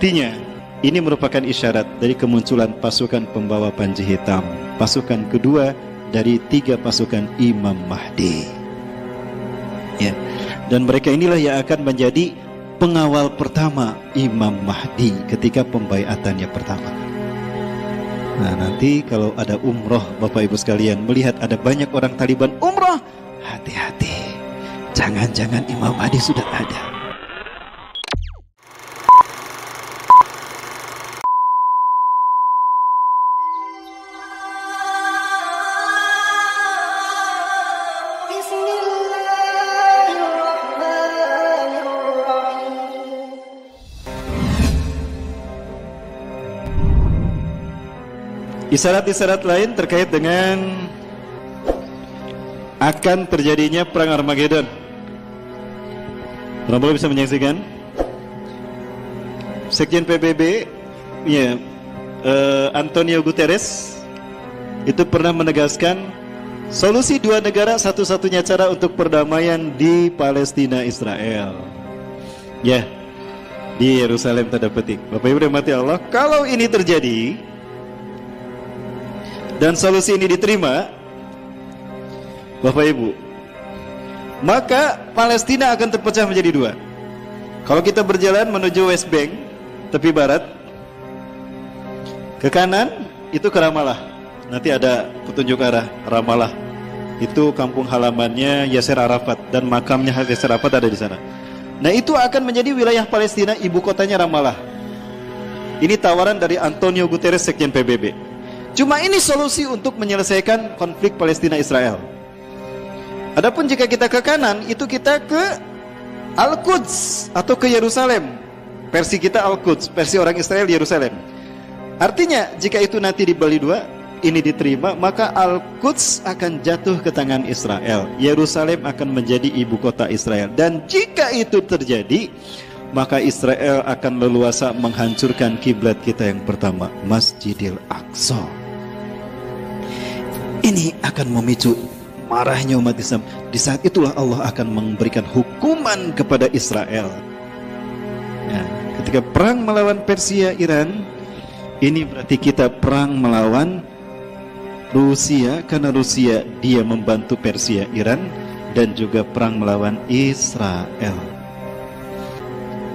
Artinya, ini merupakan isyarat dari kemunculan pasukan pembawa panji hitam, pasukan kedua dari 3 pasukan Imam Mahdi. Ya. Dan mereka inilah yang akan menjadi pengawal pertama Imam Mahdi ketika pembaiatannya pertama. Nah, nanti kalau ada umroh, Bapak Ibu sekalian, melihat ada banyak orang Taliban umroh, hati-hati, jangan-jangan Imam Mahdi sudah ada. Isyarat-isyarat lain terkait dengan akan terjadinya perang Armageddon. Prabowo bisa menyaksikan Sekjen PBB ya, Antonio Guterres itu pernah menegaskan solusi 2 negara satu-satunya cara untuk perdamaian di Palestina Israel. Ya, di Yerusalem tanda petik. Bapak Ibu rahmati Allah, kalau ini terjadi dan solusi ini diterima, Bapak Ibu, maka Palestina akan terpecah menjadi 2. Kalau kita berjalan menuju West Bank, tepi barat, ke kanan itu ke Ramallah. Nanti ada petunjuk arah Ramallah. Itu kampung halamannya Yasser Arafat dan makamnya Yasser Arafat ada di sana. Nah, itu akan menjadi wilayah Palestina, ibu kotanya Ramallah. Ini tawaran dari Antonio Guterres, Sekjen PBB. Cuma ini solusi untuk menyelesaikan konflik Palestina Israel. Adapun jika kita ke kanan, itu kita ke Al-Quds atau ke Yerusalem. Versi kita Al-Quds, versi orang Israel Yerusalem. Artinya jika itu nanti dibagi 2, ini diterima, maka Al-Quds akan jatuh ke tangan Israel. Yerusalem akan menjadi ibu kota Israel. Dan jika itu terjadi, maka Israel akan leluasa menghancurkan kiblat kita yang pertama, Masjidil Aqsa. Ini akan memicu marahnya umat Islam. Di saat itulah Allah akan memberikan hukuman kepada Israel. Ya, ketika perang melawan Persia, Iran, ini berarti kita perang melawan Rusia, karena Rusia dia membantu Persia, Iran, dan juga perang melawan Israel.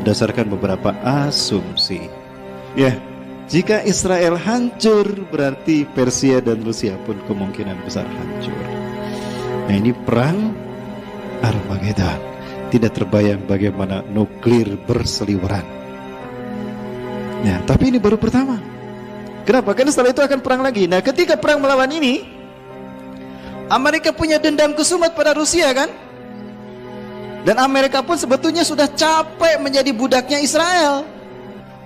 Berdasarkan beberapa asumsi. Ya, jika Israel hancur, berarti Persia dan Rusia pun kemungkinan besar hancur. Nah, ini perang Armageddon. Tidak terbayang bagaimana nuklir berseliweran. Ya, tapi ini baru pertama. Kenapa? Karena setelah itu akan perang lagi. Nah, ketika perang melawan ini, Amerika punya dendam kesumat pada Rusia, kan? Dan Amerika pun sebetulnya sudah capek menjadi budaknya Israel.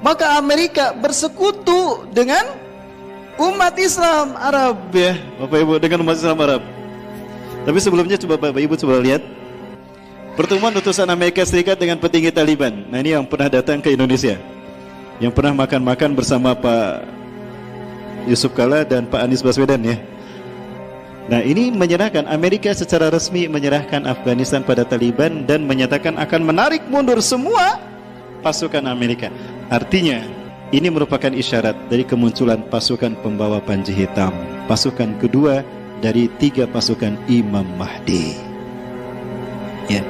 Maka Amerika bersekutu dengan umat Islam Arab, ya Bapak Ibu, dengan umat Islam Arab. Tapi sebelumnya coba Bapak Ibu coba lihat pertemuan utusan Amerika Serikat dengan petinggi Taliban. Nah, ini yang pernah datang ke Indonesia, yang pernah makan-makan bersama Pak Yusuf Kalla dan Pak Anies Baswedan, ya. Nah, ini menyerahkan, Amerika secara resmi menyerahkan Afghanistan pada Taliban dan menyatakan akan menarik mundur semua pasukan Amerika. Artinya, ini merupakan isyarat dari kemunculan pasukan pembawa panji hitam, pasukan kedua dari 3 pasukan Imam Mahdi. Ya.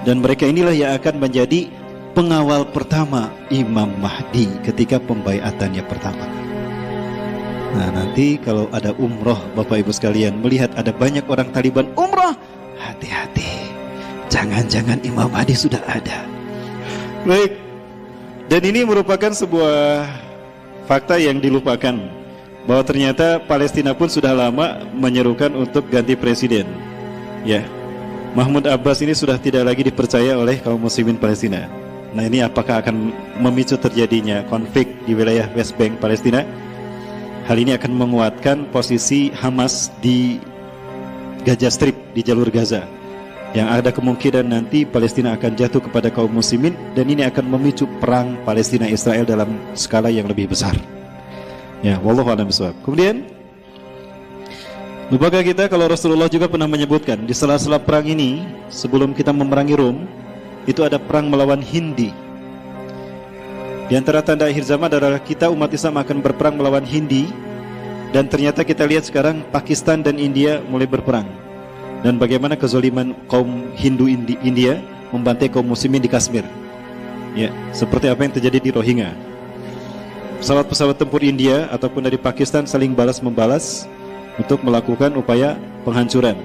Dan mereka inilah yang akan menjadi pengawal pertama Imam Mahdi ketika pembaiatannya pertama. Nah, nanti kalau ada umroh, Bapak Ibu sekalian, melihat ada banyak orang Taliban umroh, hati-hati, jangan-jangan Imam Mahdi sudah ada. Baik. Dan ini merupakan sebuah fakta yang dilupakan, bahwa ternyata Palestina pun sudah lama menyerukan untuk ganti presiden. Ya, Mahmud Abbas ini sudah tidak lagi dipercaya oleh kaum muslimin Palestina. Nah, ini apakah akan memicu terjadinya konflik di wilayah West Bank Palestina? Hal ini akan menguatkan posisi Hamas di Gaza Strip, di jalur Gaza, yang ada kemungkinan nanti Palestina akan jatuh kepada kaum muslimin, dan ini akan memicu perang Palestina Israel dalam skala yang lebih besar. Ya, wallahu a'lam bishawab. Kemudian, lupakah kita kalau Rasulullah juga pernah menyebutkan di sela-sela perang ini, sebelum kita memerangi Rom, itu ada perang melawan Hindi. Di antara tanda akhir zaman adalah kita umat Islam akan berperang melawan Hindi. Dan ternyata kita lihat sekarang Pakistan dan India mulai berperang. Dan bagaimana kezaliman kaum Hindu India membantai kaum muslimin di Kashmir. Ya, seperti apa yang terjadi di Rohingya. Pesawat-pesawat tempur India ataupun dari Pakistan saling balas-membalas untuk melakukan upaya penghancuran.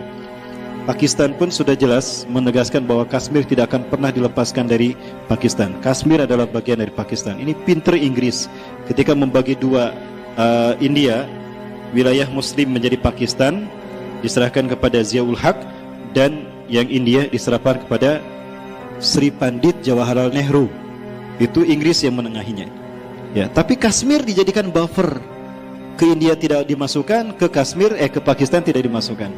Pakistan pun sudah jelas menegaskan bahwa Kashmir tidak akan pernah dilepaskan dari Pakistan. Kashmir adalah bagian dari Pakistan. Ini pinter Inggris ketika membagi dua India, wilayah Muslim menjadi Pakistan, diserahkan kepada Ziaul Haq, dan yang India diserahkan kepada Sri Pandit Jawaharlal Nehru. Itu Inggris yang menengahinya. Ya, tapi Kashmir dijadikan buffer. Ke India tidak dimasukkan, ke Kashmir ke Pakistan tidak dimasukkan.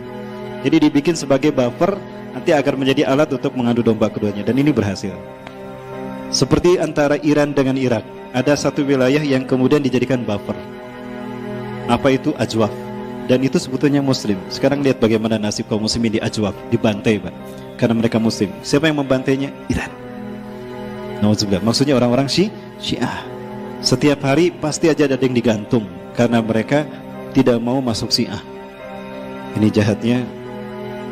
Jadi dibikin sebagai buffer nanti agar menjadi alat untuk mengadu domba keduanya, dan ini berhasil. Seperti antara Iran dengan Irak, ada satu wilayah yang kemudian dijadikan buffer. Apa itu? Ajwaf. Dan itu sebetulnya Muslim. Sekarang lihat bagaimana nasib kaum muslimin di Ajwaf, dibantai, Pak. Karena mereka Muslim. Siapa yang membantainya? Iran. Nauzubillah. Maksudnya orang-orang Syiah. Setiap hari pasti aja ada yang digantung karena mereka tidak mau masuk Syiah. Ini jahatnya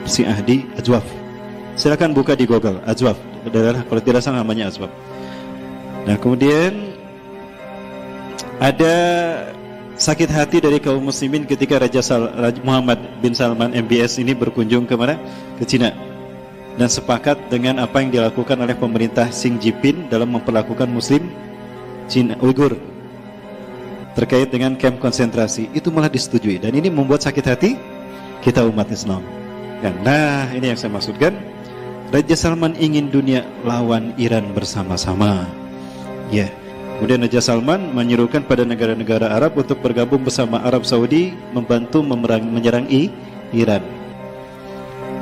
Syiah di Ajwaf. Silakan buka di Google Ajwaf. Kalau tidak salah namanya Ajwaf. Nah, kemudian ada sakit hati dari kaum muslimin ketika Raja Muhammad bin Salman MBS ini berkunjung ke mana? Ke Cina. Dan sepakat dengan apa yang dilakukan oleh pemerintah Xi Jinping dalam memperlakukan muslim Cina Uighur terkait dengan kamp konsentrasi. Itu malah disetujui, dan ini membuat sakit hati kita umat Islam. Nah, ini yang saya maksudkan. Raja Salman ingin dunia lawan Iran bersama-sama. Ya. Kemudian Raja Salman menyerukan pada negara-negara Arab untuk bergabung bersama Arab Saudi membantu menyerang Iran.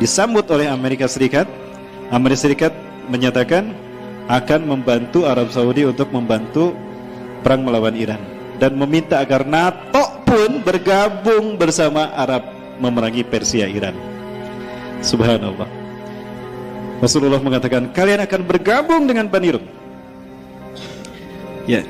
Disambut oleh Amerika Serikat. Amerika Serikat menyatakan akan membantu Arab Saudi untuk membantu perang melawan Iran, dan meminta agar NATO pun bergabung bersama Arab memerangi Persia Iran. Subhanallah. Rasulullah mengatakan, kalian akan bergabung dengan Bani Rum. Ya.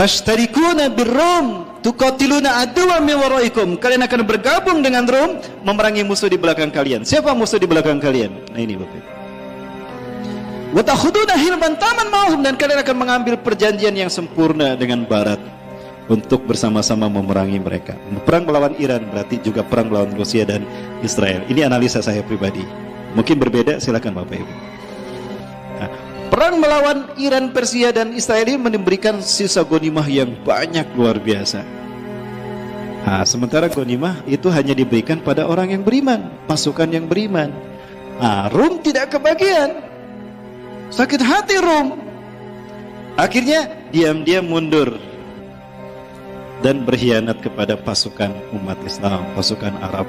Tashtarikuna birrum tuqatiluna aduwwan min waraikum. Kalian akan bergabung dengan Rum memerangi musuh di belakang kalian. Siapa musuh di belakang kalian? Nah, ini Bapak. Wa takhuduna hilman taman ma'hum, dan kalian akan mengambil perjanjian yang sempurna dengan Barat untuk bersama-sama memerangi mereka. Perang melawan Iran berarti juga perang melawan Rusia dan Israel. Ini analisa saya pribadi. Mungkin berbeda, silakan Bapak Ibu. Nah, perang melawan Iran, Persia dan Israel ini memberikan sisa ghanimah yang banyak, luar biasa. Nah, sementara ghanimah itu hanya diberikan pada orang yang beriman, pasukan yang beriman. Nah, Rum tidak kebagian. Sakit hati Rum. Akhirnya diam-diam mundur dan berkhianat kepada pasukan umat Islam, pasukan Arab.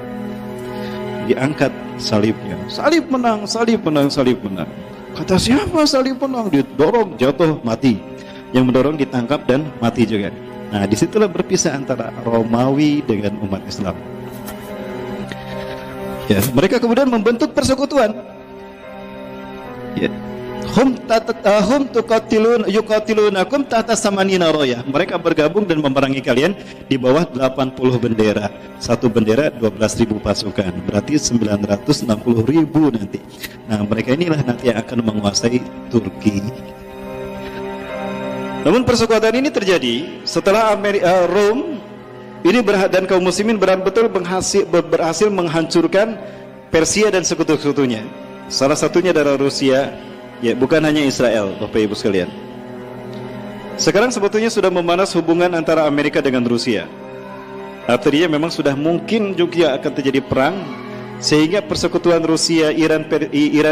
Diangkat salibnya. Salib menang, salib menang, salib menang. Kata siapa salib menang? Didorong, jatuh, mati. Yang mendorong ditangkap dan mati juga. Nah, disitulah berpisah antara Romawi dengan umat Islam. Ya, mereka kemudian membentuk persekutuan. Ya. Hum yuqatilunakum tahta samanina raya. Mereka bergabung dan memerangi kalian di bawah 80 bendera. Satu bendera 12.000 pasukan. Berarti 960.000 nanti. Nah, mereka inilah nanti yang akan menguasai Turki. Namun persekutuan ini terjadi setelah Rom ini dan kaum muslimin betul-betul berhasil menghancurkan Persia dan sekutu-sekutunya. Salah satunya adalah Rusia. Ya, bukan hanya Israel, Bapak Ibu sekalian. Sekarang sebetulnya sudah memanas hubungan antara Amerika dengan Rusia. Artinya memang sudah mungkin juga akan terjadi perang, sehingga persekutuan Rusia, Iran,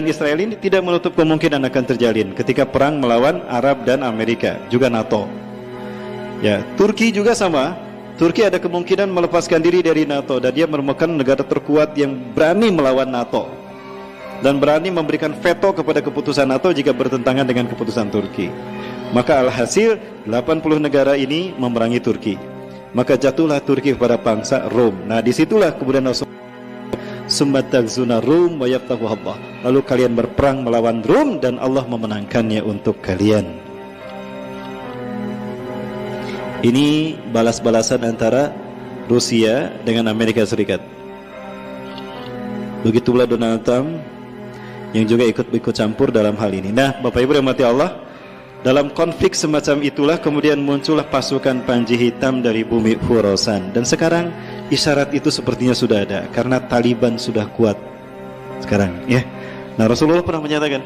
Israel ini tidak menutup kemungkinan akan terjalin ketika perang melawan Arab dan Amerika, juga NATO. Ya, Turki juga sama. Turki ada kemungkinan melepaskan diri dari NATO, dan dia merupakan negara terkuat yang berani melawan NATO dan berani memberikan veto kepada keputusan NATO jika bertentangan dengan keputusan Turki. Maka alhasil 80 negara ini memerangi Turki. Maka jatuhlah Turki kepada bangsa Rom. Nah, disitulah kemudian Summatagzuna Rum wa yaftahu Allah. Lalu kalian berperang melawan Rom dan Allah memenangkannya untuk kalian. Ini balas-balasan antara Rusia dengan Amerika Serikat. Begitulah Donald Trump yang juga ikut campur dalam hal ini. Nah, Bapak Ibu yang mati Allah, dalam konflik semacam itulah kemudian muncullah pasukan Panji Hitam dari bumi Khurasan. Dan sekarang isyarat itu sepertinya sudah ada karena Taliban sudah kuat sekarang, ya. Nah, Rasulullah pernah menyatakan,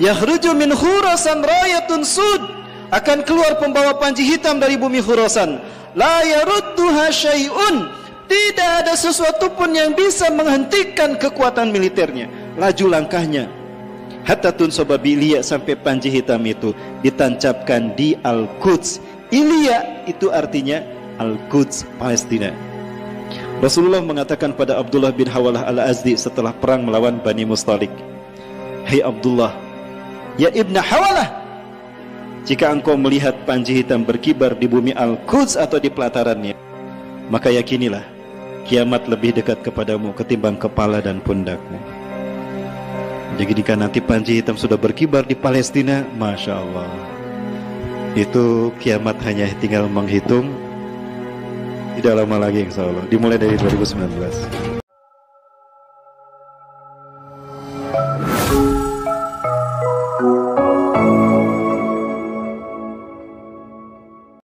"Yakhruju min Khurasan rayatun sud." Akan keluar pembawa Panji Hitam dari bumi Khurasan. La yarudduha syai'un. Tidak ada sesuatu pun yang bisa menghentikan kekuatan militernya, laju langkahnya. Hatta tunsoba bilia, sampai Panji Hitam itu ditancapkan di Al-Quds. Ilya itu artinya Al-Quds, Palestina. Rasulullah mengatakan pada Abdullah bin Hawalah Al-Azdi setelah perang melawan Bani Mustalik, "Hai Abdullah, ya Ibn Hawalah, jika engkau melihat Panji Hitam berkibar di bumi Al-Quds atau di pelatarannya, maka yakinilah kiamat lebih dekat kepadamu ketimbang kepala dan pundakmu." Jadi jika nanti Panji Hitam sudah berkibar di Palestina, Masya Allah, itu kiamat hanya tinggal menghitung. Tidak lama lagi insya Allah, dimulai dari 2019.